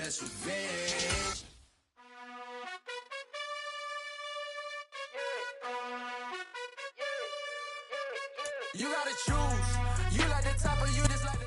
that's revenge. You gotta choose. You like the top or you just like the...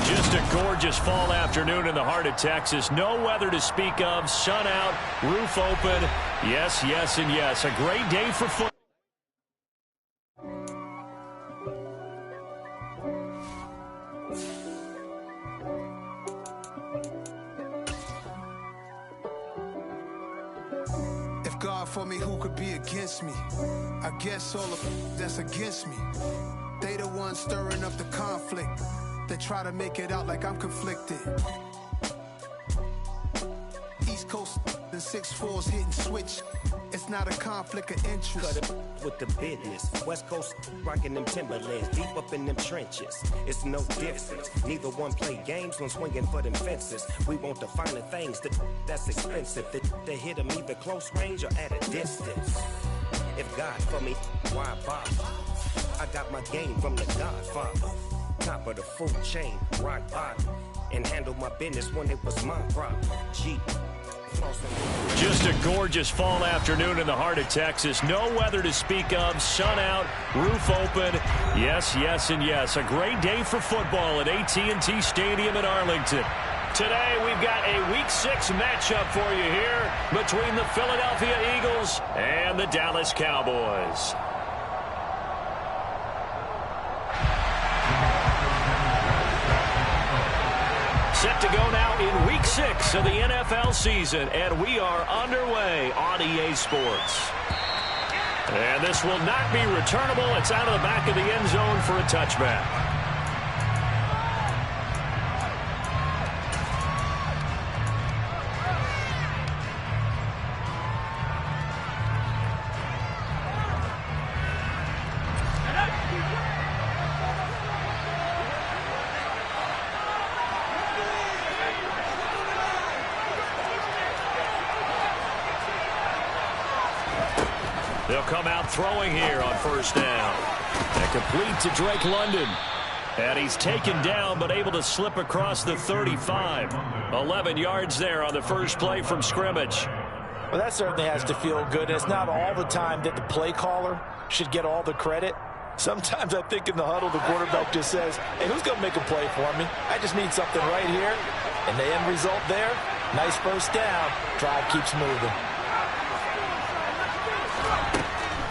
Just a gorgeous fall afternoon in the heart of Texas. No weather to speak of. Sun out, roof open. Yes, yes, and yes. A great day for football. If God for me, who could be against me? I guess all of that's against me. They the ones stirring up the conflict. They try to make it out like I'm conflicted. East Coast, the 6'4's hitting switch. It's not a conflict of interest. Cut it with the business. West Coast rocking them Timberlands, deep up in them trenches. It's no difference. Neither one play games when swinging for them fences. We want the finer things that's expensive. They hit them either close range or at a distance. If God for me, why bother? I got my game from the Godfather. Top of the food chain, rock bottom, and handle my business when it was my problem. G. Just a gorgeous fall afternoon in the heart of Texas. No weather to speak of. Sun out, roof open. Yes, yes, and yes. A great day for football at AT&T Stadium in Arlington. Today we've got a Week 6 matchup for you here between the Philadelphia Eagles and the Dallas Cowboys. Set to go now in Week 6 of the NFL season, and we are underway on EA Sports. And this will not be returnable. It's out of the back of the end zone for a touchback. They'll come out throwing here on first down. And complete to Drake London. And he's taken down but able to slip across the 35. 11 yards there on the first play from scrimmage. Well, that certainly has to feel good. It's not all the time that the play caller should get all the credit. Sometimes I think in the huddle the quarterback just says, hey, who's going to make a play for me? I just need something right here. And the end result there, nice first down. Drive keeps moving.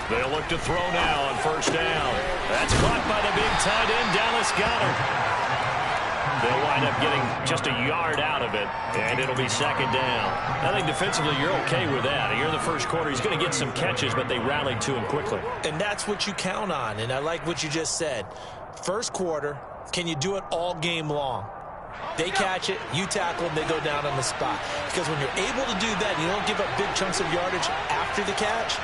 They'll look to throw now on first down. That's caught by the big tight end. Dallas Goedert. They'll wind up getting just a yard out of it, and it'll be second down. I think defensively you're okay with that. Here in the first quarter, he's going to get some catches, but they rallied to him quickly. And that's what you count on, and I like what you just said. First quarter, can you do it all game long? They catch it, you tackle, and they go down on the spot. Because when you're able to do that, you don't give up big chunks of yardage after the catch.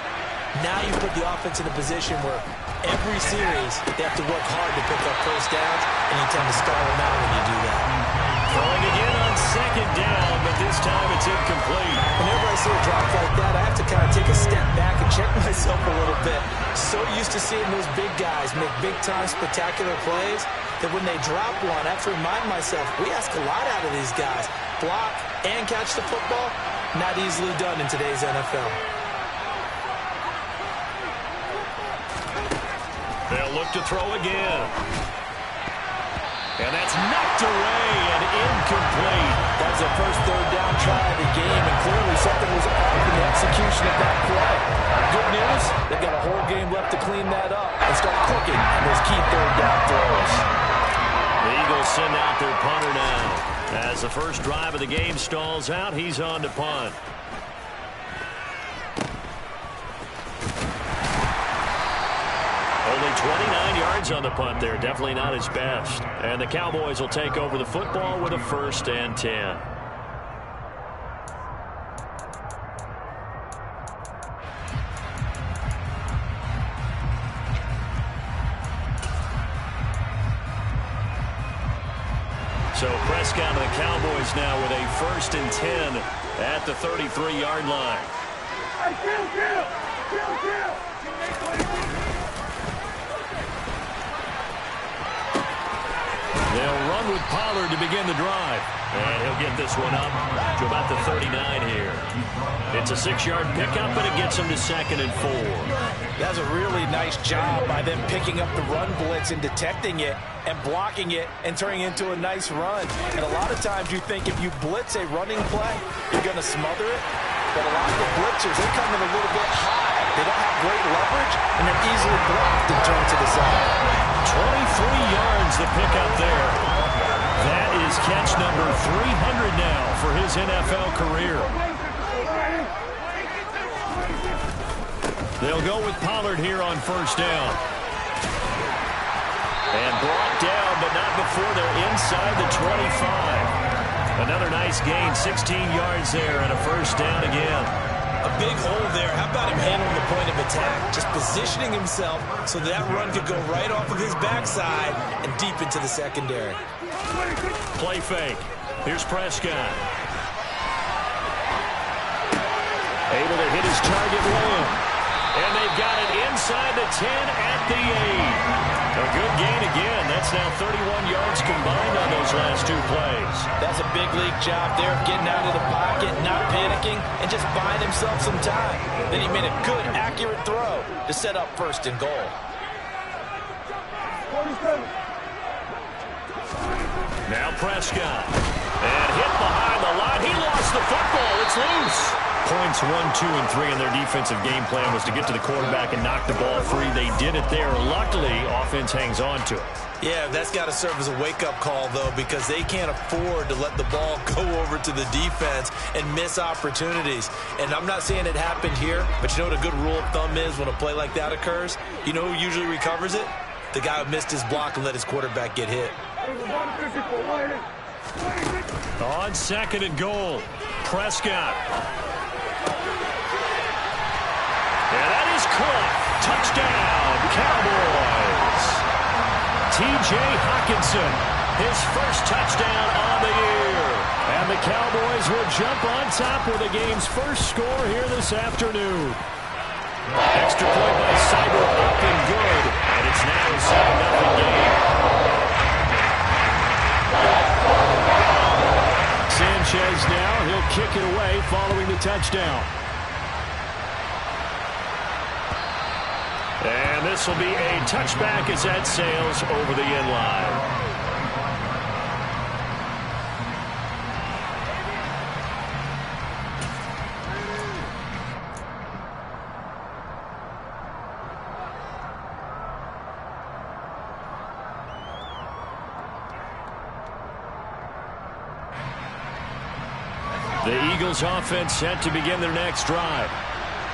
Now you put the offense in a position where every series they have to work hard to pick up first downs, and you tend to stall them out when you do that. Throwing again on second down, but this time it's incomplete. Whenever I see a drop like that, I have to kind of take a step back and check myself a little bit. So used to seeing those big guys make big-time spectacular plays that when they drop one, I have to remind myself, we ask a lot out of these guys. Block and catch the football, not easily done in today's NFL. They'll look to throw again. And that's knocked away and incomplete. That was their first third down try of the game, and clearly something was off in the execution of that play. Good news, they've got a whole game left to clean that up and start cooking on those key third down throws. The Eagles send out their punter now. As the first drive of the game stalls out, he's on to punt. Only 29 yards on the punt there. Definitely not his best. And the Cowboys will take over the football with a 1st and 10. So Prescott and the Cowboys now with a 1st and 10 at the 33-yard line. They'll run with Pollard to begin the drive. And he'll get this one up to about the 39 here. It's a 6-yard pickup, and it gets him to 2nd and 4. That's a really nice job by them picking up the run blitz and detecting it and blocking it and turning it into a nice run. And a lot of times you think if you blitz a running play, you're going to smother it. But a lot of the blitzers, they come in a little bit high. They don't have great leverage, and they're easily blocked and turned to the side. 23 yards the pickup there. That is catch number 300 now for his NFL career. They'll go with Pollard here on 1st down. And brought down, but not before they're inside the 25. Another nice gain, 16 yards there, and a 1st down again. A big hole there. How about him handling the point of attack? Just positioning himself so that run could go right off of his backside and deep into the secondary. Play fake. Here's Prescott. Able to hit his target Lamb. And they've got it inside the 10 at the 8. A good gain again. That's now 31 yards combined on those last 2 plays. That's a big league job there of getting out of the pocket, not panicking, and just buying himself some time. Then he made a good, accurate throw to set up 1st and goal. Now Prescott. And hit behind the line. He lost the football. It's loose. Points 1, 2, and 3 in their defensive game plan was to get to the quarterback and knock the ball free. They did it there. Luckily, offense hangs on to it. Yeah, that's got to serve as a wake-up call, though, because they can't afford to let the ball go over to the defense and miss opportunities. And I'm not saying it happened here, but you know what a good rule of thumb is when a play like that occurs? You know who usually recovers it? The guy who missed his block and let his quarterback get hit. On 2nd and goal, Prescott. And that is caught. Touchdown, Cowboys. T.J. Hockenson, his 1st touchdown on the year. And the Cowboys will jump on top with the game's 1st score here this afternoon. Extra point by Cyber up and good. And it's now a 7-0 game. Sanchez now, he'll kick it away following the touchdown. And this will be a touchback as that sails over the end line. The Eagles offense set to begin their next drive.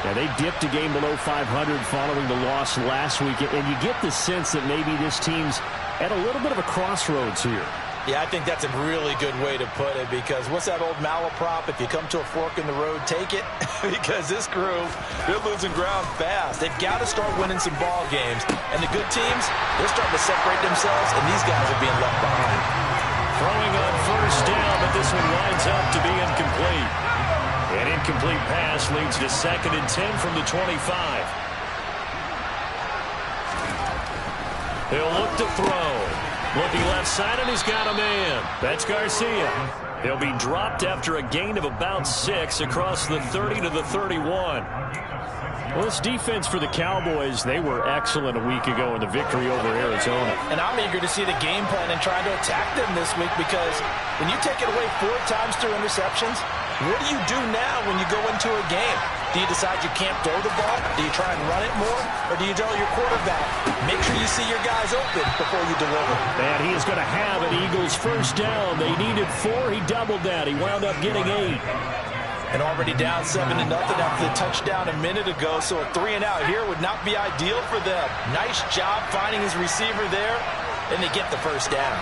Yeah, they dipped a game below 500 following the loss last week, and you get the sense that maybe this team's at a little bit of a crossroads here. Yeah, I think that's a really good way to put it, because what's that old malaprop? If you come to a fork in the road, take it. Because this crew, they're losing ground fast. They've got to start winning some ball games. And the good teams, they're starting to separate themselves, and these guys are being left behind. Throwing on 1st down, but this one winds up to be incomplete. An incomplete pass leads to 2nd and 10 from the 25. He'll look to throw. Looking left side, and he's got a man. That's Garcia. He'll be dropped after a gain of about 6 across the 30 to the 31. Well, this defense for the Cowboys, they were excellent a week ago in the victory over Arizona. And I'm eager to see the game plan and try to attack them this week, because when you take it away 4 times through interceptions, what do you do now when you go into a game? Do you decide you can't throw the ball? Do you try and run it more? Or do you tell your quarterback, make sure you see your guys open before you deliver? And he is going to have an Eagles 1st down. They needed 4. He doubled that. He wound up getting 8. And already down 7-0 after the touchdown a minute ago, so a 3-and-out here would not be ideal for them. Nice job finding his receiver there, and they get the 1st down.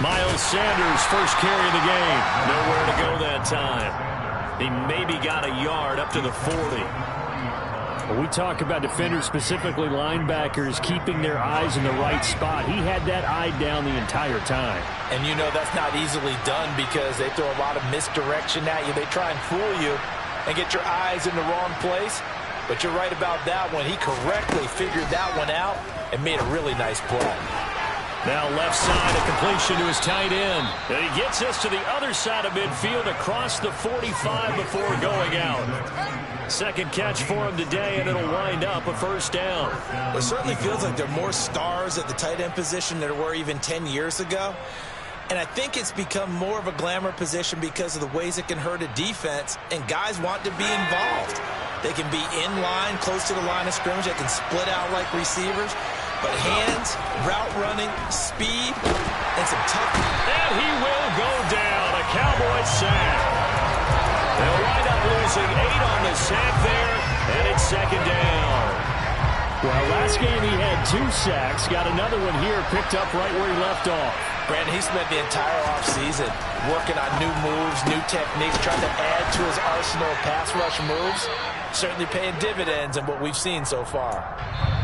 Miles Sanders, 1st carry of the game. Nowhere to go that time. He maybe got a yard up to the 40. When we talk about defenders, specifically linebackers, keeping their eyes in the right spot, he had that eye down the entire time. And you know that's not easily done because they throw a lot of misdirection at you. They try and fool you and get your eyes in the wrong place. But you're right about that one. He correctly figured that one out and made a really nice play. Now left side, a completion to his tight end. And he gets us to the other side of midfield across the 45 before going out. Second catch for him today, and it'll wind up a first down. It certainly feels like there are more stars at the tight end position than there were even 10 years ago. And I think it's become more of a glamour position because of the ways it can hurt a defense, and guys want to be involved. They can be in line, close to the line of scrimmage. They can split out like receivers. But hands, route running, speed, and some tough. And he will go down. A Cowboys sack. They'll wind up losing 8 on the sack there, and it's second down. Well, last game he had 2 sacks. Got another one here, picked up right where he left off. Brandon, he spent the entire offseason working on new moves, new techniques, trying to add to his arsenal of pass rush moves. Certainly paying dividends in what we've seen so far.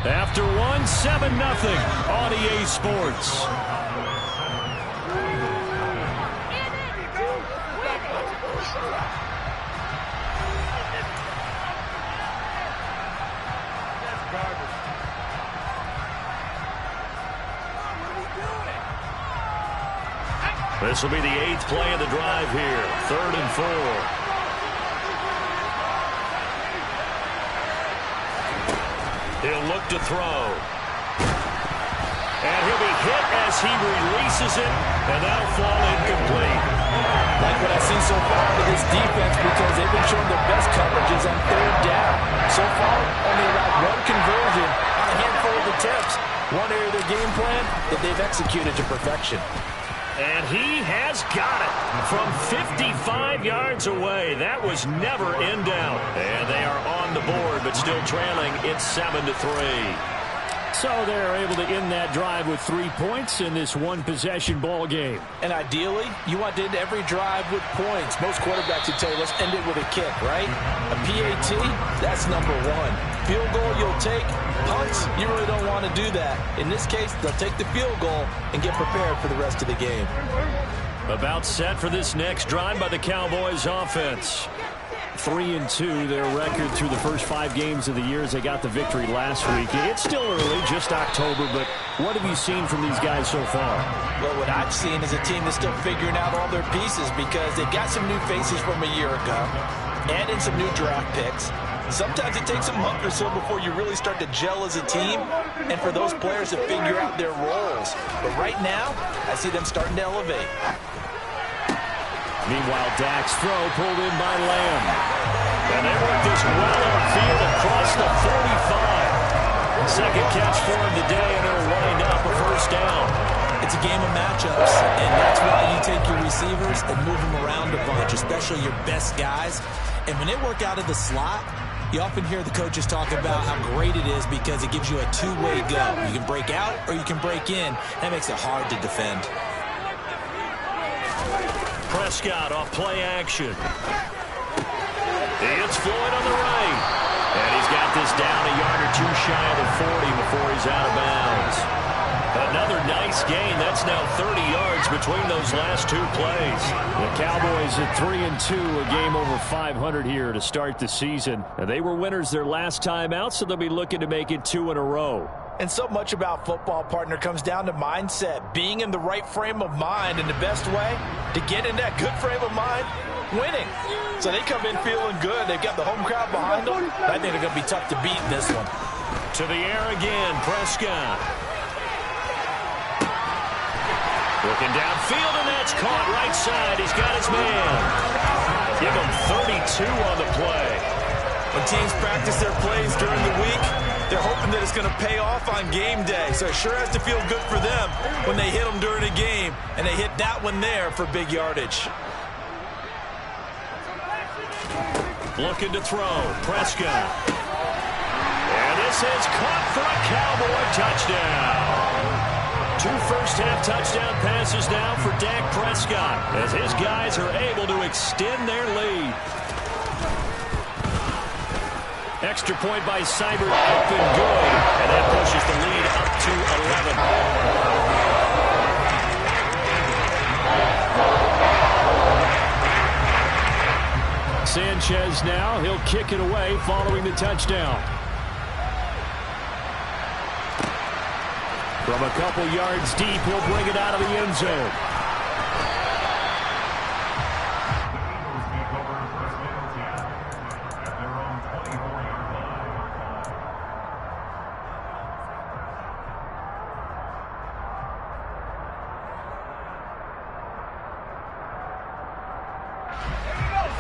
After 7-0 on EA Sports. This will be the 8th play of the drive here. 3rd and 4. He'll look to throw. And he'll be hit as he releases it, and that'll fall incomplete. Like what I've seen so far with this defense because they've been showing their best coverages on 3rd down. So far, only allowed 1 conversion on a handful of attempts. One area of their game plan that they've executed to perfection. And he has got it from 55 yards away. That was never in doubt. And they are on the board, but still trailing. It's 7-3. So they're able to end that drive with 3 points in this one-possession ball game. And ideally, you want to end every drive with points. Most quarterbacks would tell you, let's end it with a kick, right? A PAT, that's number 1. Field goal you'll take. Punts, you really don't want to do that. In this case, they'll take the field goal and get prepared for the rest of the game. About set for this next drive by the Cowboys offense. 3-2, their record through the first 5 games of the year as they got the victory last week. It's still early, just October, but what have you seen from these guys so far? Well, what I've seen is a team that's still figuring out all their pieces because they've got some new faces from a year ago, add in some new draft picks. Sometimes it takes a month or so before you really start to gel as a team and for those players to figure out their roles. But right now, I see them starting to elevate. Meanwhile, Dak's throw pulled in by Lamb. And they work this well upfield across the 45. Second catch for him today, and it'll wind up a first down. It's a game of matchups, and that's why you take your receivers and move them around a bunch, especially your best guys. And when they work out of the slot, you often hear the coaches talk about how great it is because it gives you a two-way go. You can break out or you can break in. That makes it hard to defend. Prescott off play action. It's Floyd on the right. And he's got this down a yard or 2 shy of the 40 before he's out of bounds. Another nice gain. That's now 30 yards between those last 2 plays. The Cowboys at 3-2, a game over 500 here to start the season. And they were winners their last time out, so they'll be looking to make it 2 in a row. And so much about football, partner, comes down to mindset, being in the right frame of mind. And the best way to get in that good frame of mind, winning. So they come in feeling good. They've got the home crowd behind them. I think they're going to be tough to beat in this one. To the air again, Prescott. Looking downfield, and that's caught right side. He's got his man. Give him 32 on the play. When teams practice their plays during the week, they're hoping that it's going to pay off on game day. So it sure has to feel good for them when they hit them during a game, and they hit that one there for big yardage. Looking to throw, Prescott. And this is caught for a Cowboy touchdown. 2 first-half touchdown passes now for Dak Prescott as his guys are able to extend their lead. Extra point by Seibert, up and good. And that pushes the lead up to 11. Sanchez now, he'll kick it away following the touchdown. From a couple yards deep, he'll bring it out of the end zone.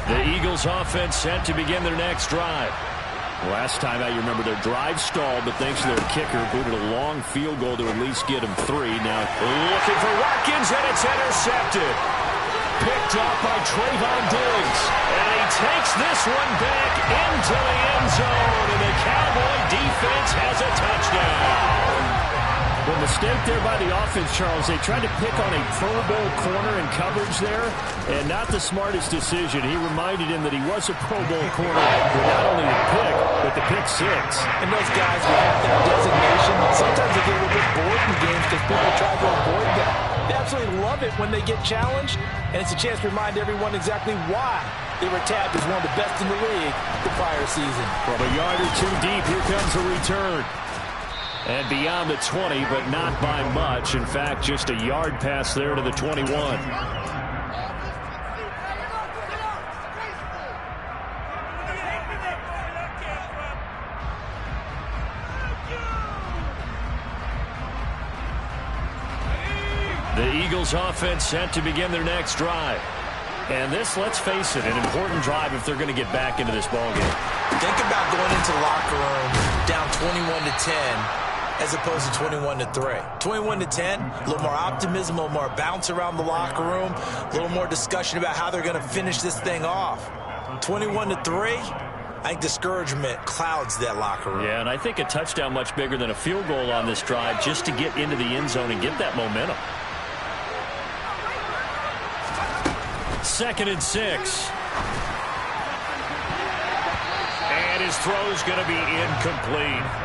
The Eagles offense set to begin their next drive. Last time out, you remember their drive stalled, but thanks to their kicker, booted a long field goal to at least get them 3. Now looking for Watkins, and it's intercepted. Picked off by Trayvon Diggs. And he takes this one back into the end zone, and the Cowboy defense has a touchdown. Well, mistake there by the offense, Charles. They tried to pick on a Pro Bowl corner in coverage there, and not the smartest decision. He reminded him that he was a Pro Bowl corner with not only the pick, but the pick 6. And those guys who have that designation, sometimes they get a little bit bored in games because people try to avoid them. They absolutely love it when they get challenged, and it's a chance to remind everyone exactly why they were tabbed as one of the best in the league the prior season. From a yard or 2 deep, here comes a return. And beyond the 20, but not by much. In fact, just a yard pass there to the 21. The Eagles offense set to begin their next drive. And this, let's face it, an important drive if they're going to get back into this ballgame. Think about going into the locker room down 21-10. As opposed to 21-3. 21-10, a little more optimism, a little more bounce around the locker room, a little more discussion about how they're going to finish this thing off. 21-3, I think discouragement clouds that locker room. Yeah, and I think a touchdown much bigger than a field goal on this drive just to get into the end zone and get that momentum. 2nd and 6. And his throw's going to be incomplete.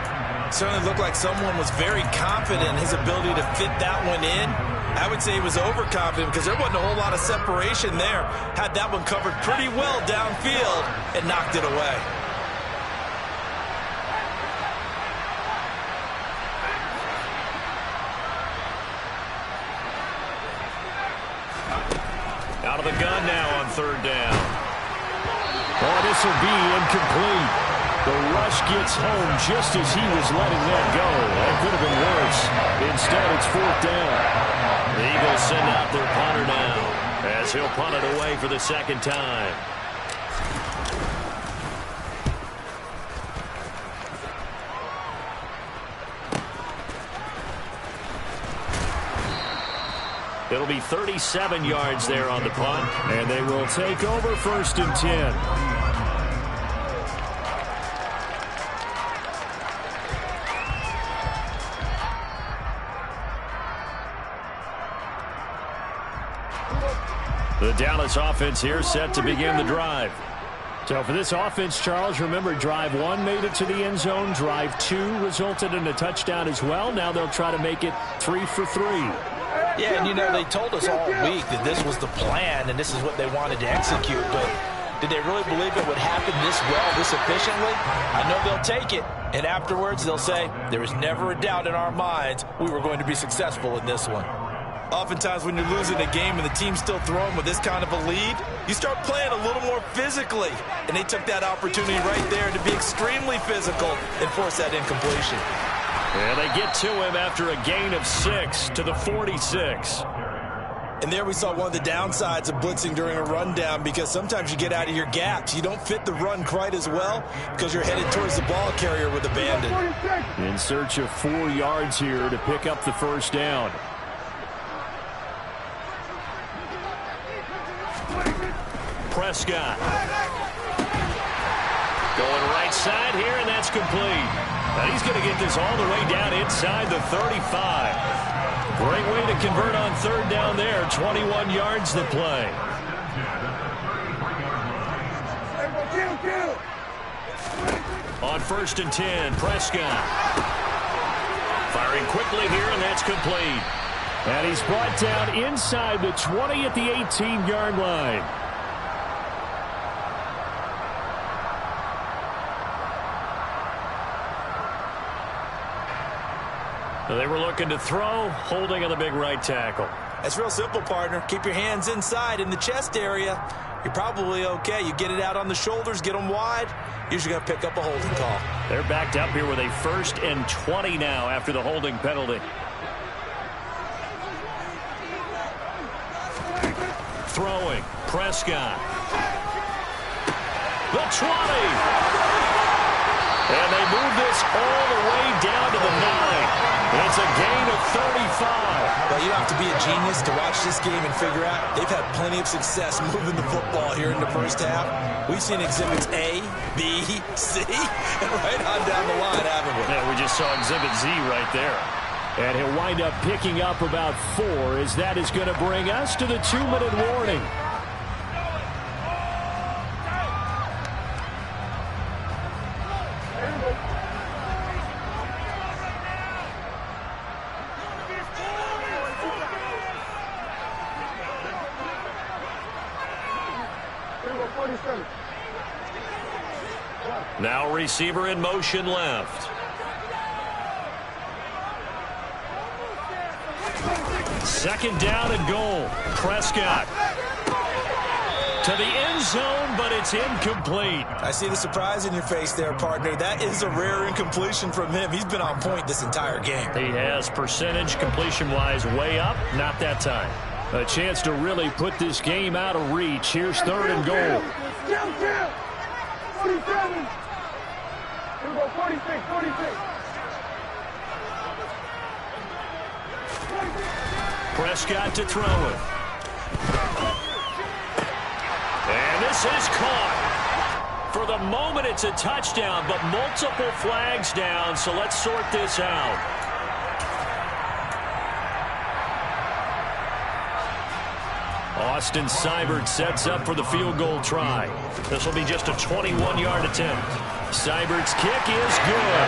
Certainly looked like someone was very confident in his ability to fit that one in. I would say he was overconfident because there wasn't a whole lot of separation there. Had that one covered pretty well downfield and knocked it away. Out of the gun now on 3rd down. Oh, this will be incomplete. The rush gets home just as he was letting that go. That could have been worse. Instead, it's 4th down. The Eagles send out their punter now as he'll punt it away for the 2nd time. It'll be 37 yards there on the punt, and they will take over 1st and 10. The Dallas offense here set to begin the drive. So for this offense, Charles, remember drive 1 made it to the end zone. Drive 2 resulted in a touchdown as well. Now they'll try to make it 3 for 3. Yeah, and you know, they told us all week that this was the plan and this is what they wanted to execute. But did they really believe it would happen this well, this efficiently? I know they'll take it. And afterwards, they'll say, there was never a doubt in our minds we were going to be successful in this one. Oftentimes when you're losing a game and the team's still throwing with this kind of a lead, you start playing a little more physically. And they took that opportunity right there to be extremely physical and force that incompletion. And they get to him after a gain of 6 to the 46. And there we saw one of the downsides of blitzing during a rundown because sometimes you get out of your gaps. You don't fit the run quite as well because you're headed towards the ball carrier with abandon. In search of 4 yards here to pick up the 1st down. Prescott. Going right side here, and that's complete. Now he's going to get this all the way down inside the 35. Great way to convert on 3rd down there. 21 yards to play. On 1st and 10, Prescott. Firing quickly here, and that's complete. And he's brought down inside the 20 at the 18-yard line. So they were looking to throw, holding on the big right tackle. That's real simple, partner. Keep your hands inside in the chest area. You're probably okay. You get it out on the shoulders, get them wide. Usually going to pick up a holding call. They're backed up here with a 1st and 20 now after the holding penalty. Throwing, Prescott. The 20. And they move this all the way down to the 9. It's a gain of 35. Well, you don't have to be a genius to watch this game and figure out they've had plenty of success moving the football here in the first half. We've seen exhibits A, B, C, and right on down the line, haven't we? Yeah, we just saw exhibit Z right there. And he'll wind up picking up about 4 as that is going to bring us to the 2-minute warning. Now receiver in motion left. Second down and goal. Prescott to the end zone, but it's incomplete. I see the surprise in your face there, partner. That is a rare incompletion from him. He's been on point this entire game. He has percentage completion-wise way up. Not that time. A chance to really put this game out of reach. Here's 3rd and goal. 47. Here we go, 46, 46. Prescott to throw it. And this is caught. For the moment, it's a touchdown, but multiple flags down, so let's sort this out. Austin Seibert sets up for the field goal try. This will be just a 21-yard attempt. Seibert's kick is good.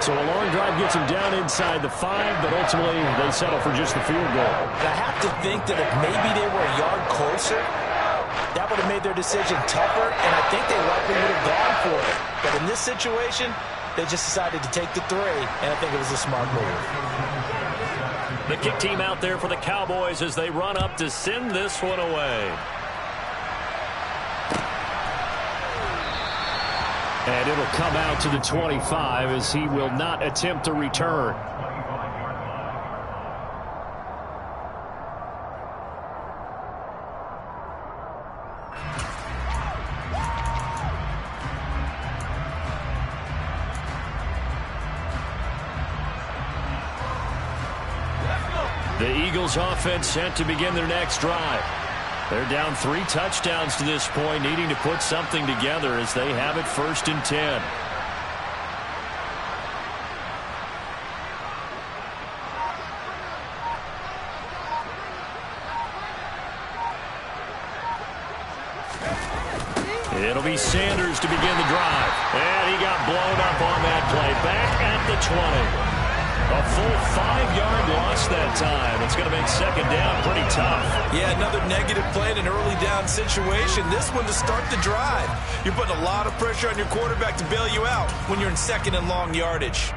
So a long drive gets him down inside the 5, but ultimately they settle for just the field goal. I have to think that if maybe they were a yard closer, that would have made their decision tougher, and I think they likely would have gone for it. But in this situation, they just decided to take the 3, and I think it was a smart move. The kick team out there for the Cowboys as they run up to send this one away. And it'll come out to the 25 as he will not attempt to return. The Eagles offense set to begin their next drive. They're down 3 touchdowns to this point, needing to put something together as they have it 1st and 10. It'll be Sanders to begin the drive. And he got blown up on that play. Back at the 20. A full 5-yard loss that time. It's going to make second down pretty tough. Yeah, another negative play in an early down situation. This one to start the drive. You're putting a lot of pressure on your quarterback to bail you out when you're in 2nd and long yardage.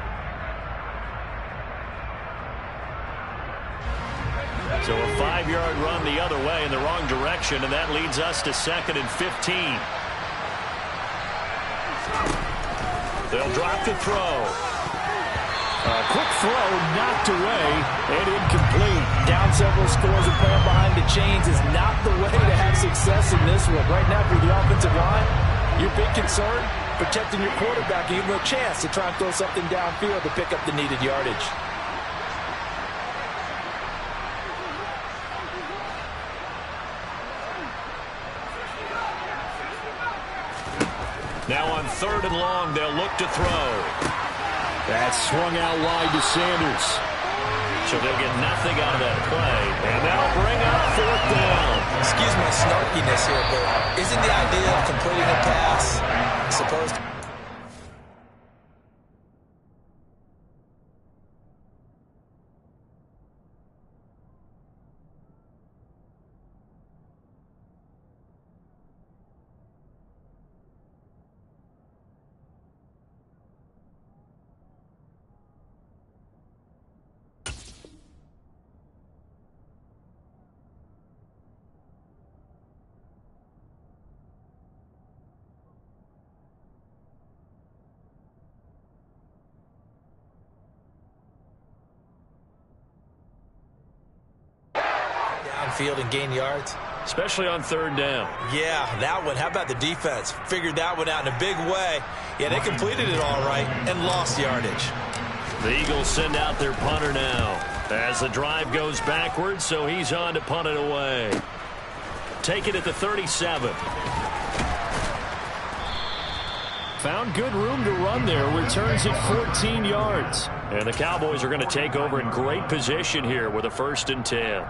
So a 5-yard run the other way in the wrong direction, and that leads us to 2nd and 15. They'll drop the throw. A quick throw knocked away and incomplete. Down several scores and playing behind the chains is not the way to have success in this one. Right now for the offensive line, your big concern, protecting your quarterback and giving him a chance to try and throw something downfield to pick up the needed yardage. Now on 3rd and long, they'll look to throw. That's swung out wide to Sanders. So they'll get nothing out of that play. And that'll bring up 4th down. Excuse my snarkiness here, but isn't the idea of completing a pass supposed to... downfield and gain yards? Especially on third down. Yeah, that one. How about the defense? Figured that one out in a big way. Yeah, they completed it all right and lost yardage. The Eagles send out their punter now as the drive goes backwards, so he's on to punt it away. Take it at the 37. Found good room to run there. Returns it 14 yards. And the Cowboys are going to take over in great position here with a 1st and 10.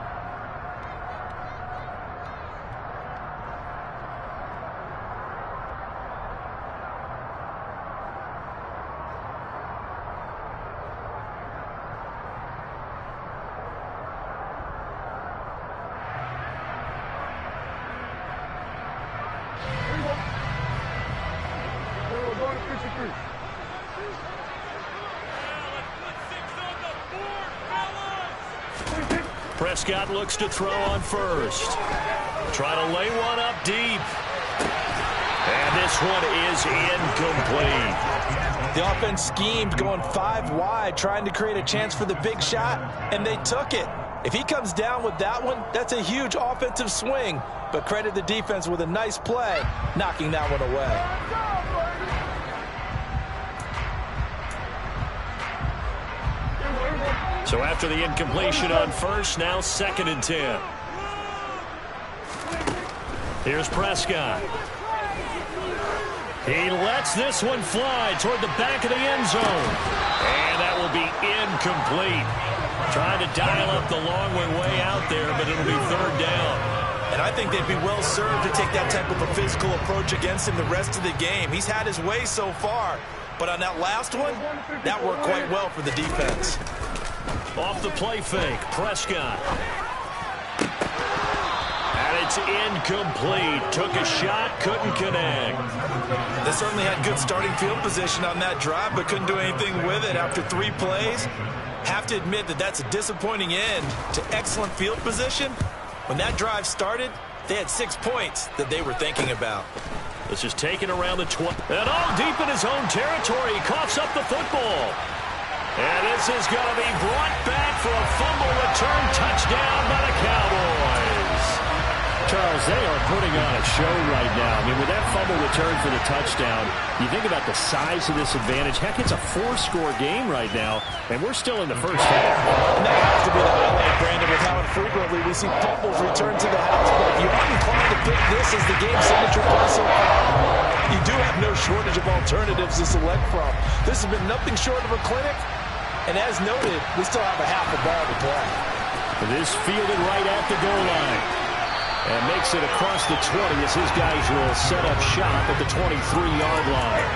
Prescott looks to throw on first. Try to lay one up deep. And this one is incomplete. The offense schemed going 5 wide, trying to create a chance for the big shot, and they took it. If he comes down with that one, that's a huge offensive swing. But credit the defense with a nice play, knocking that one away. So after the incompletion on first, now 2nd and 10. Here's Prescott. He lets this one fly toward the back of the end zone. And that will be incomplete. Trying to dial up the long way out there, but it'll be 3rd down. And I think they'd be well served to take that type of a physical approach against him the rest of the game. He's had his way so far. But on that last one, that worked quite well for the defense. Off the play fake, Prescott. And it's incomplete. Took a shot, couldn't connect. They certainly had good starting field position on that drive, but couldn't do anything with it after 3 plays. Have to admit that that's a disappointing end to excellent field position. When that drive started, they had 6 points that they were thinking about. This is taken around the 20. And all deep in his own territory. He coughs up the football. And this is going to be brought back for a fumble return touchdown by the Cowboys. Charles, they are putting on a show right now. I mean, with that fumble return for the touchdown, you think about the size of this advantage. Heck, it's a 4-score game right now, and we're still in the first half. And that has to be the highlight, Brandon, with how infrequently we see fumbles return to the house. But you aren't inclined to pick this as the game signature play so far. You do have no shortage of alternatives to select from. This has been nothing short of a clinic. And as noted, we still have a half a ball to play. This fielded right at the goal line. And makes it across the 20 as his guys will set up shop at the 23-yard line.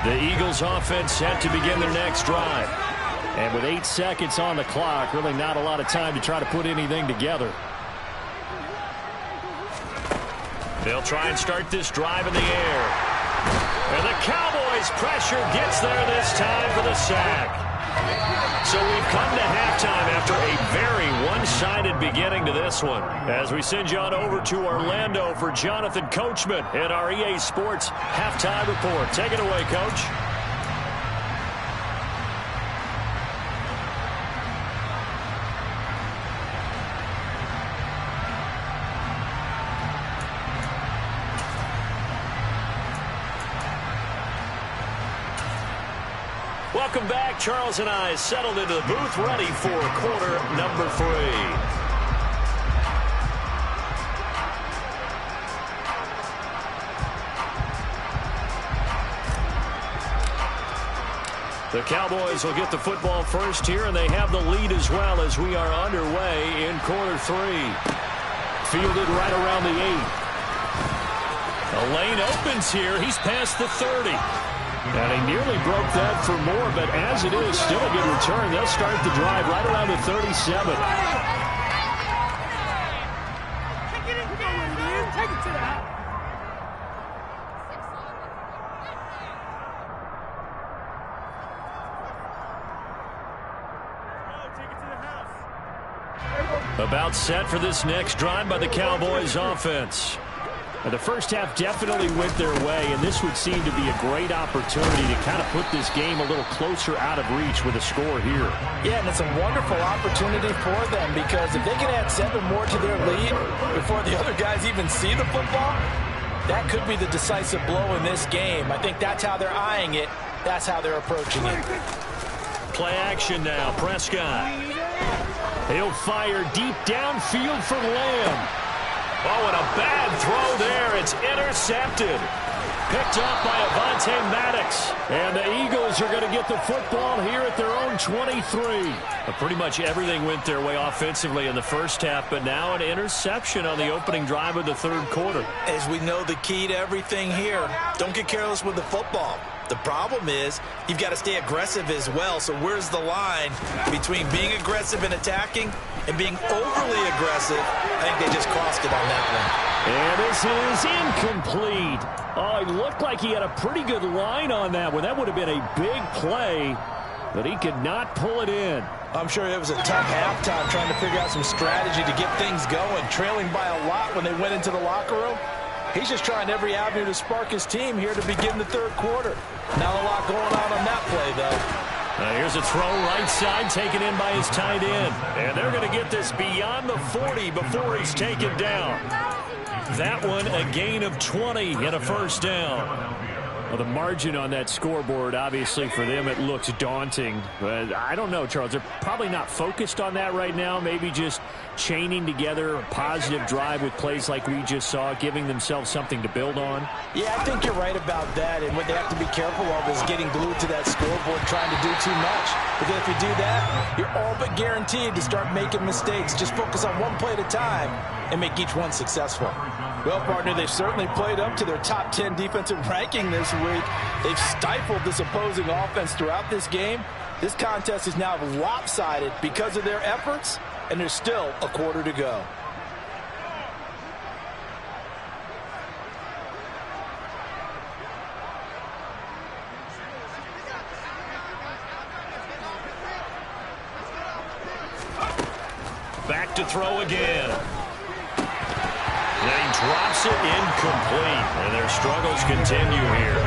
The Eagles offense set to begin their next drive. And with 8 seconds on the clock, really not a lot of time to try to put anything together. They'll try and start this drive in the air. And the Cowboys' pressure gets there this time for the sack. So we've come to halftime after a very one-sided beginning to this one. As we send you on over to Orlando for Jonathan Coachman in our EA Sports Halftime Report. Take it away, Coach. Welcome back. Charles and I settled into the booth, ready for quarter number 3. The Cowboys will get the football first here, and they have the lead as well as we are underway in quarter 3. Fielded right around the 8. The lane opens here. He's past the 30. And he nearly broke that for more, but as it is, still a good return. They'll start the drive right around the 37. Take it to the house. About set for this next drive by the Cowboys offense. The first half definitely went their way, and this would seem to be a great opportunity to kind of put this game a little closer out of reach with a score here. Yeah, and it's a wonderful opportunity for them because if they can add 7 more to their lead before the other guys even see the football, that could be the decisive blow in this game. I think that's how they're eyeing it. That's how they're approaching it. Play action now. Prescott. He'll fire deep downfield for Lamb. Oh, and a bad throw there. It's intercepted. Picked up by Avonte Maddox. And the Eagles are going to get the football here at their own 23. Pretty much everything went their way offensively in the first half, but now an interception on the opening drive of the third quarter. As we know, the key to everything here, don't get careless with the football. The problem is you've got to stay aggressive as well. So where's the line between being aggressive and attacking and being overly aggressive? I think they just crossed it on that one. And this is incomplete. Oh, it looked like he had a pretty good line on that one. That would have been a big play, but he could not pull it in. I'm sure it was a tough halftime trying to figure out some strategy to get things going, trailing by a lot when they went into the locker room. He's just trying every avenue to spark his team here to begin the third quarter. Not a lot going on that play, though. Here's a throw right side taken in by his tight end. And they're going to get this beyond the 40 before he's taken down. That one a gain of 20 and a first down. Well, the margin on that scoreboard, obviously, for them, it looks daunting. But I don't know, Charles. They're probably not focused on that right now. Maybe just chaining together a positive drive with plays like we just saw, giving themselves something to build on. Yeah, I think you're right about that. And what they have to be careful of is getting glued to that scoreboard, trying to do too much. Because if you do that, you're all but guaranteed to start making mistakes. Just focus on one play at a time and make each one successful. Well, partner, they've certainly played up to their top 10 defensive ranking this week. They've stifled this opposing offense throughout this game. This contest is now lopsided because of their efforts, and there's still a quarter to go. Back to throw again. Then he drops it incomplete, and their struggles continue here.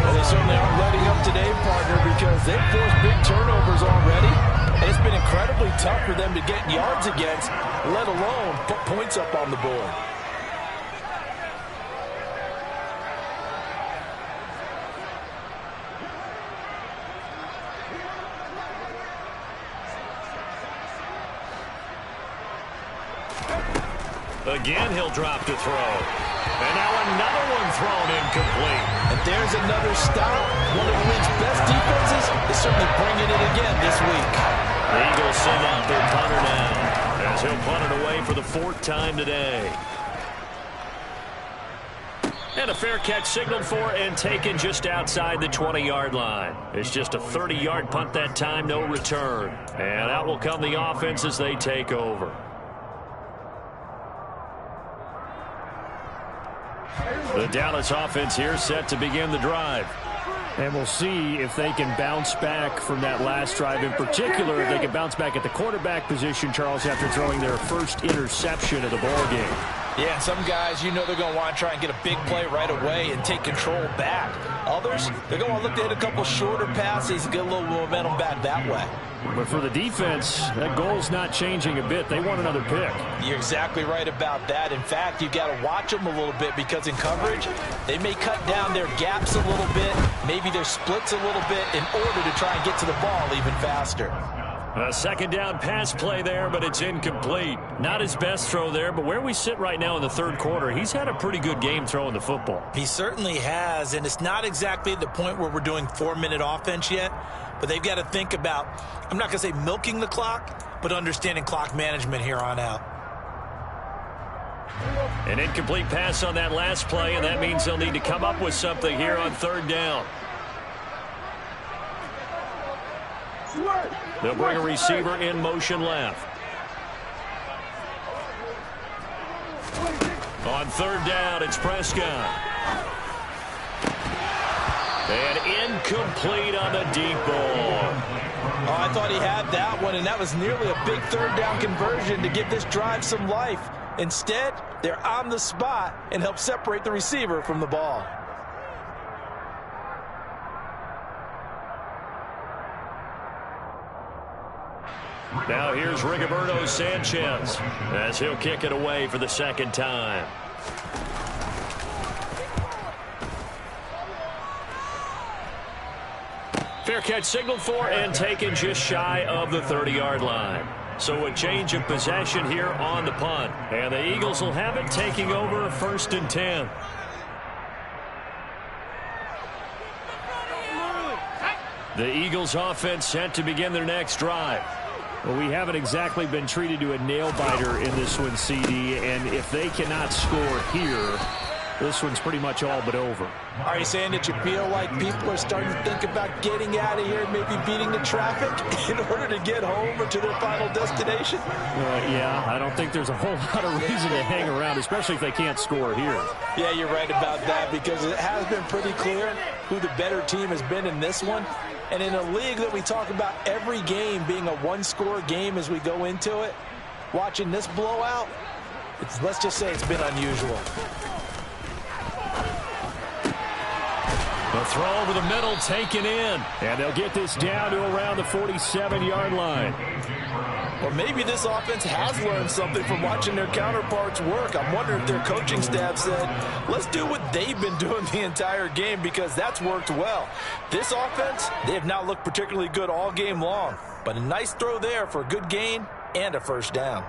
Well, they certainly aren't letting up today, partner, because they've forced big turnovers already. And it's been incredibly tough for them to get yards against, let alone put points up on the board. Again, he'll drop to throw. And now another one thrown incomplete. And there's another stop. One of the league's best defenses is certainly bringing it again this week. The Eagles send out their punter now, as he'll punt it away for the 4th time today. And a fair catch signaled for and taken just outside the 20-yard line. It's just a 30-yard punt that time, no return. And out will come the offense as they take over. The Dallas offense here set to begin the drive. And we'll see if they can bounce back from that last drive. In particular, if they can bounce back at the quarterback position, Charles, after throwing their first interception of the ball game. Yeah, and some guys, you know they're going to want to try and get a big play right away and take control back. Others, they're going to want to look to hit a couple shorter passes and get a little momentum back that way. But for the defense, that goal's not changing a bit. They want another pick. You're exactly right about that. In fact, you've got to watch them a little bit because in coverage, they may cut down their gaps a little bit, maybe their splits a little bit in order to try and get to the ball even faster. A second down pass play there, but it's incomplete. Not his best throw there, but where we sit right now in the third quarter, he's had a pretty good game throwing the football. He certainly has, and it's not exactly at the point where we're doing 4-minute offense yet, but they've got to think about, I'm not going to say milking the clock, but understanding clock management here on out. An incomplete pass on that last play, and that means they'll need to come up with something here on third down. They'll bring a receiver in motion left. On third down, it's Prescott. And incomplete on the deep ball. Oh, I thought he had that one, and that was nearly a big third down conversion to give this drive some life. Instead, they're on the spot and help separate the receiver from the ball. Now here's Rigoberto Sanchez as he'll kick it away for the second time. Fair catch signaled for and taken just shy of the 30-yard line. So a change of possession here on the punt. And the Eagles will have it, taking over 1st and 10. The Eagles offense set to begin their next drive. Well, we haven't exactly been treated to a nail-biter in this one, CD, and if they cannot score here, this one's pretty much all but over. Are you saying that you feel like people are starting to think about getting out of here and maybe beating the traffic in order to get home or to their final destination? Yeah, I don't think there's a whole lot of reason to hang around, especially if they can't score here. Yeah, you're right about that, because it has been pretty clear who the better team has been in this one. And in a league that we talk about every game being a one-score game as we go into it, watching this blowout, let's just say it's been unusual. The throw over the middle taken in. And they'll get this down to around the 47-yard line. Or maybe this offense has learned something from watching their counterparts work. I'm wondering if their coaching staff said, let's do what they've been doing the entire game, because that's worked well. This offense, they have not looked particularly good all game long. But a nice throw there for a good gain and a first down.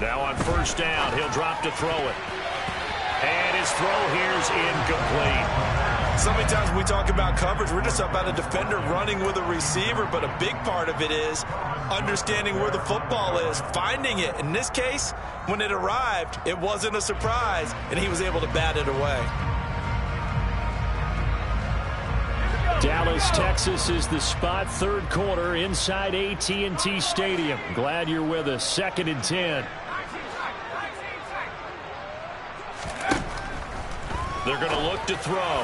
Now on first down, he'll drop to throw it. And his throw here's incomplete. So many times when we talk about coverage, we're just about a defender running with a receiver, but a big part of it is understanding where the football is, finding it. In this case, when it arrived, it wasn't a surprise, and he was able to bat it away. Dallas, Texas is the spot, 3rd quarter inside AT&T Stadium. Glad you're with us. 2nd and 10. They're going to look to throw.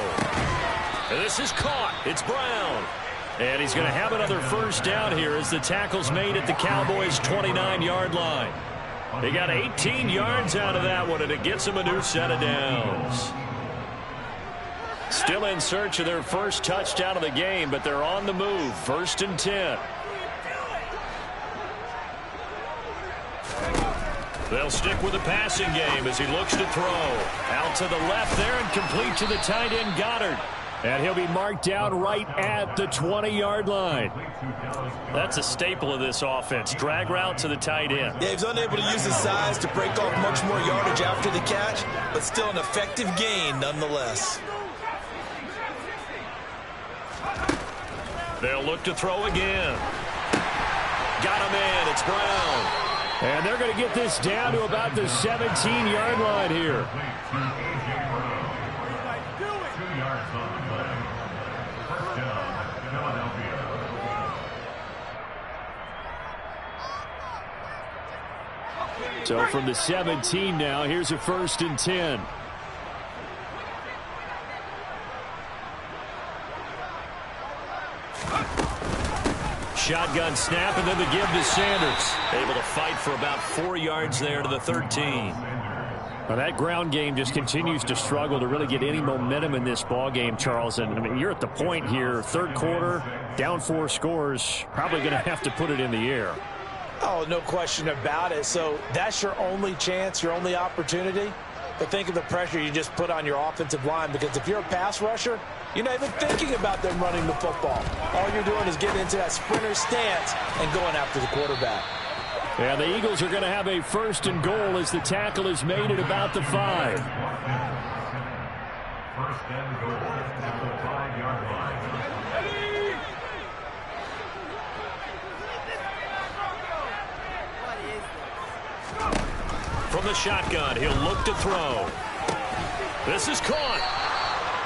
And this is caught. It's Brown. And he's going to have another first down here as the tackle's made at the Cowboys' 29-yard line. They got 18 yards out of that one, and it gets them a new set of downs. Still in search of their first touchdown of the game, but they're on the move. 1st and 10. They'll stick with the passing game as he looks to throw. Out to the left there and complete to the tight end, Goddard. And he'll be marked down right at the 20-yard line. That's a staple of this offense. Drag route to the tight end. Yeah, he's unable to use his size to break off much more yardage after the catch, but still an effective gain nonetheless. They'll look to throw again. Got him in. It's Brown. And they're going to get this down to about the 17-yard line here. So from the 17 now, here's a 1st and 10. Shotgun snap, and then the give to Sanders. Able to fight for about 4 yards there to the 13. Well, that ground game just continues to struggle to really get any momentum in this ball game, Charles. And I mean, you're at the point here, 3rd quarter, down 4 scores, probably going to have to put it in the air. Oh, no question about it. So that's your only chance, your only opportunity. But think of the pressure you just put on your offensive line, because if you're a pass rusher, you're not even thinking about them running the football. All you're doing is getting into that sprinter stance and going after the quarterback. And the Eagles are going to have a 1st and goal as the tackle is made at about the 5. 1st and goal at the 5-yard line. From the shotgun, he'll look to throw. This is caught.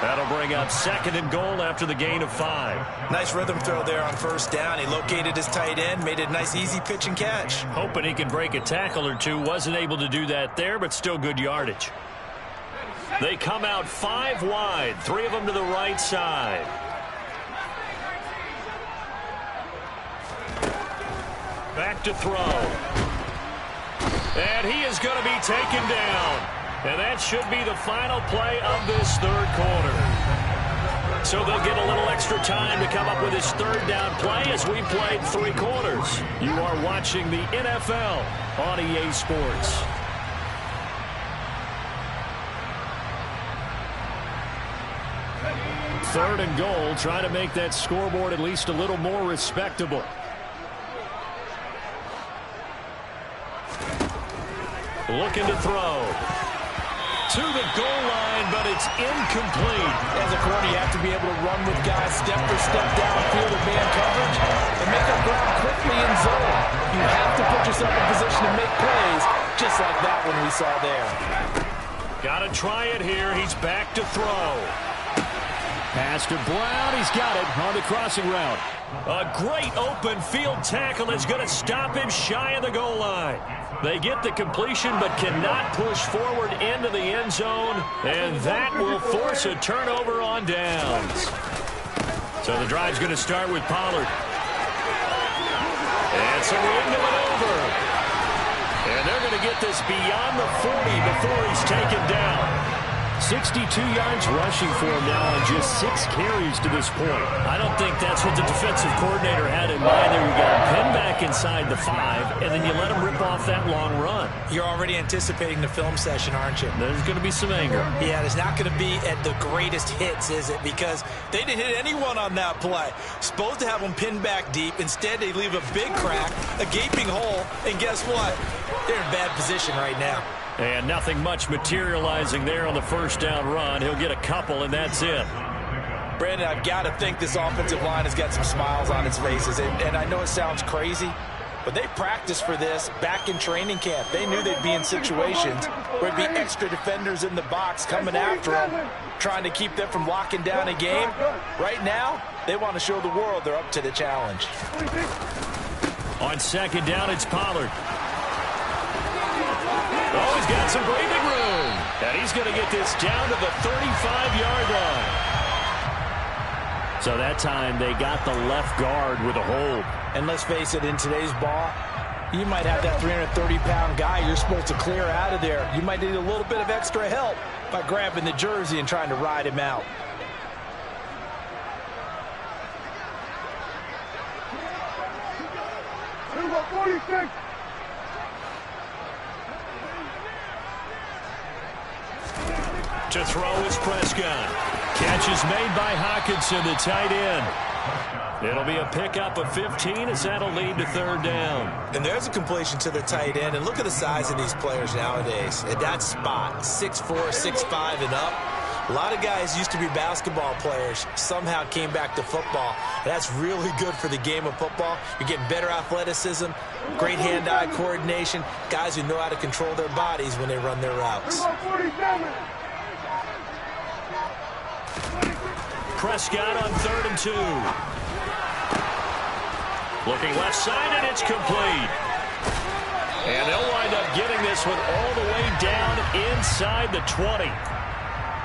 That'll bring up 2nd and goal after the gain of 5. Nice rhythm throw there on first down. He located his tight end, made it a nice easy pitch and catch. Hoping he can break a tackle or two. Wasn't able to do that there, but still good yardage. They come out 5 wide, 3 of them to the right side. Back to throw. And he is going to be taken down. And that should be the final play of this third quarter. So they'll get a little extra time to come up with his third down play as we played 3 quarters. You are watching the NFL on EA Sports. Third and goal, trying to make that scoreboard at least a little more respectable. Looking to throw. To the goal line, but it's incomplete. As a corner, you have to be able to run with guys step for step downfield in man coverage and make up ground quickly in zone. You have to put yourself in position to make plays, just like that one we saw there. Got to try it here. He's back to throw. Pass to Brown. He's got it on the crossing route. A great open field tackle is going to stop him shy of the goal line. They get the completion but cannot push forward into the end zone, and that will force a turnover on downs. So the drive's going to start with Pollard. And so we're into it over. And they're going to get this beyond the 40 before he's taken down. 62 yards rushing for him now on just 6 carries to this point. I don't think that's what the defensive coordinator had in mind there. You got him pinned back inside the 5, and then you let him rip off that long run. You're already anticipating the film session, aren't you? There's going to be some anger. Yeah, it's not going to be at the greatest hits, is it? Because they didn't hit anyone on that play. Supposed to have them pinned back deep. Instead, they leave a big crack, a gaping hole, and guess what? They're in bad position right now. And nothing much materializing there on the first down run. He'll get a couple, and that's it. Brandon, I've got to think this offensive line has got some smiles on its faces. And I know it sounds crazy, but they practiced for this back in training camp. They knew they'd be in situations where there'd be extra defenders in the box coming after them, trying to keep them from locking down a game. Right now, they want to show the world they're up to the challenge. On second down, it's Pollard. Oh, he's got some breathing room. And he's going to get this down to the 35-yard line. So that time they got the left guard with a hold. And let's face it, in today's ball, you might have that 330-pound guy you're supposed to clear out of there. You might need a little bit of extra help by grabbing the jersey and trying to ride him out. Number 46. To throw is Prescott. Catch is made by Hockenson, the tight end. It'll be a pickup of 15 as that'll lead to third down. And there's a completion to the tight end. And look at the size of these players nowadays. At that spot, 6'4", 6'5", and up. A lot of guys used to be basketball players, somehow came back to football. That's really good for the game of football. You're getting better athleticism, great hand-eye coordination, guys who know how to control their bodies when they run their routes. Prescott on 3rd and 2. Looking left side, and it's complete. And they'll wind up getting this one all the way down inside the 20.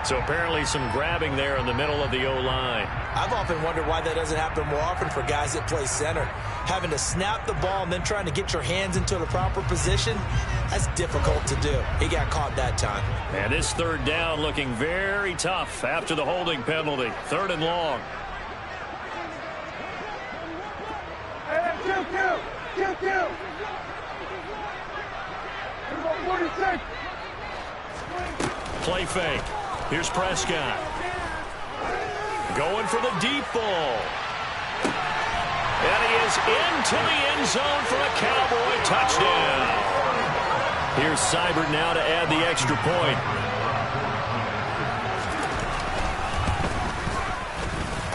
So apparently some grabbing there in the middle of the O-line. I've often wondered why that doesn't happen more often for guys that play center. Having to snap the ball and then trying to get your hands into the proper position, that's difficult to do. He got caught that time. And this third down looking very tough after the holding penalty. 3rd and long. Kill. Number 46. Play fake. Here's Prescott. Going for the deep ball. And he is into the end zone for a Cowboy touchdown. Here's Seibert now to add the extra point.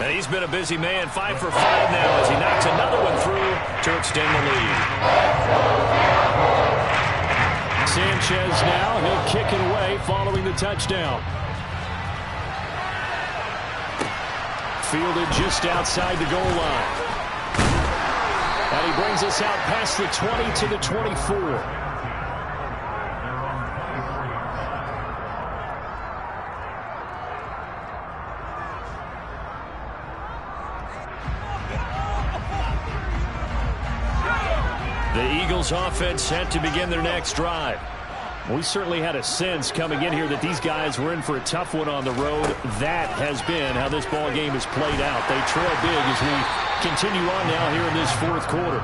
And he's been a busy man, 5 for 5 now as he knocks another one through to extend the lead. Sanchez now, he'll kick it away following the touchdown. Fielded just outside the goal line. And he brings us out past the 20 to the 24. The Eagles offense set to begin their next drive. We certainly had a sense coming in here that these guys were in for a tough one on the road. That has been how this ball game has played out. They trail big as we continue on now here in this fourth quarter.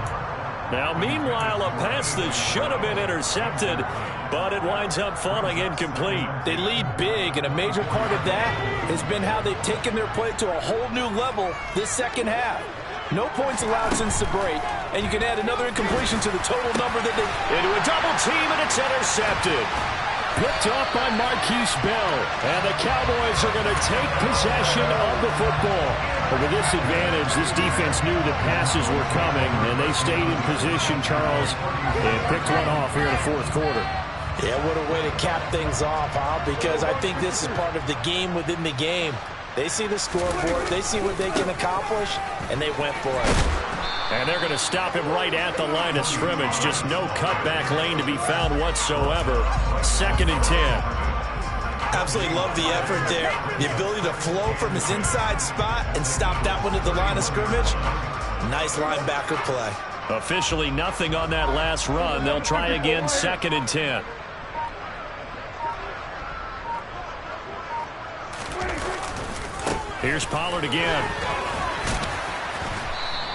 Now, meanwhile, a pass that should have been intercepted, but it winds up falling incomplete. They lead big, and a major part of that has been how they've taken their play to a whole new level this second half. No points allowed since the break, and you can add another incompletion to the total number that they... Into a double team, and it's intercepted. Picked off by Marquise Bell, and the Cowboys are going to take possession of the football. But with this advantage, this defense knew that passes were coming, and they stayed in position, Charles, and picked one off here in the fourth quarter. Yeah, what a way to cap things off, huh? Because I think this is part of the game within the game. They see the scoreboard, they see what they can accomplish, and they went for it. And they're going to stop him right at the line of scrimmage. Just no cutback lane to be found whatsoever. 2nd and 10. Absolutely love the effort there. The ability to flow from his inside spot and stop that one at the line of scrimmage. Nice linebacker play. Officially nothing on that last run. They'll try again, 2nd and 10. Here's Pollard again.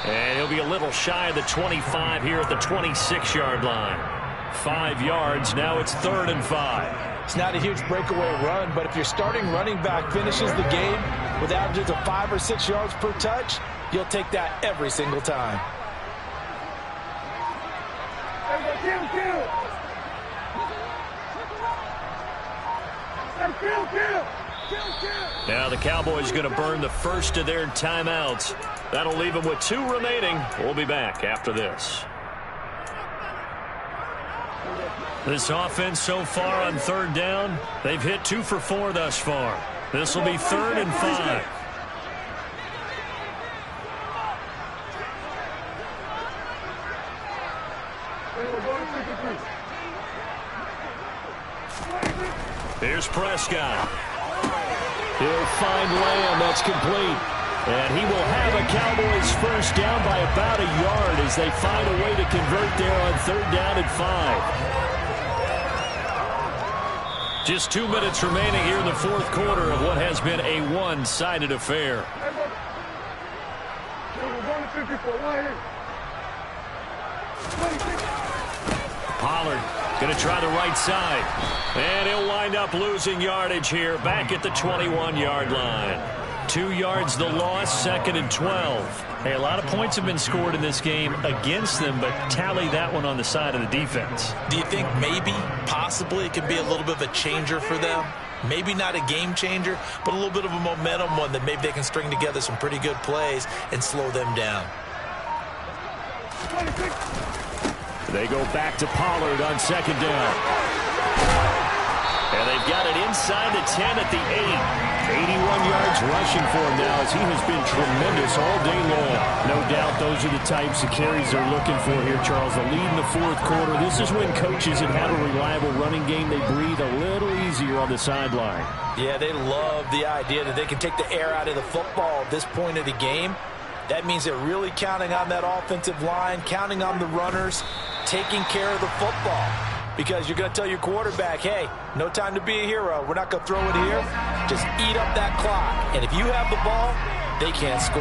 And he'll be a little shy of the 25 here at the 26-yard line. 5 yards. Now it's 3rd and 5. It's not a huge breakaway run, but if your starting running back finishes the game with averages of 5 or 6 yards per touch, you'll take that every single time. Now the Cowboys going to burn the first of their timeouts. That'll leave them with 2 remaining. We'll be back after this. This offense so far on 3rd down, they've hit 2 for 4 thus far. This will be 3rd and 5. Here's Prescott. He'll find Lamb. That's complete. And he will have a Cowboys first down by about a yard as they find a way to convert there on 3rd down and 5. Just 2 minutes remaining here in the fourth quarter of what has been a one-sided affair. Pollard going to try the right side. And he'll wind up losing yardage here back at the 21-yard line. 2 yards the loss, 2nd and 12. Hey, a lot of points have been scored in this game against them, but tally that one on the side of the defense. Do you think maybe, possibly, it could be a little bit of a changer for them? Maybe not a game changer, but a little bit of a momentum one that maybe they can string together some pretty good plays and slow them down. They go back to Pollard on 2nd down. And they've got it inside the 10 at the 8. 81 yards rushing for him now as he has been tremendous all day long. No doubt those are the types of carries they're looking for here, Charles. The lead in the fourth quarter. This is when coaches that have a reliable running game, they breathe a little easier on the sideline. Yeah, they love the idea that they can take the air out of the football at this point of the game. That means they're really counting on that offensive line, counting on the runners, taking care of the football. Because you're going to tell your quarterback, hey, no time to be a hero. We're not going to throw it here. Just eat up that clock. And if you have the ball, they can't score.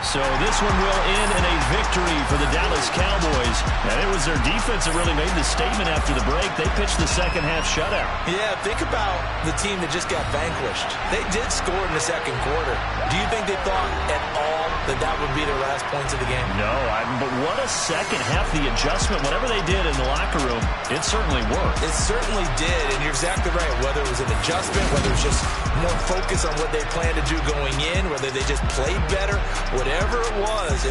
So this one will end in a victory for the Dallas Cowboys. And it was their defense that really made the statement after the break. They pitched the second half shutout. Yeah, think about the team that just got vanquished. They did score in the second quarter. Do you think they thought at all that that would be their last points of the game? No, but what a second half. The adjustment, whatever they did in the locker room, it certainly worked. It certainly did, and you're exactly right. Whether it was an adjustment, whether it was just more focus on what they planned to do going in, whether they just played better, whatever it was.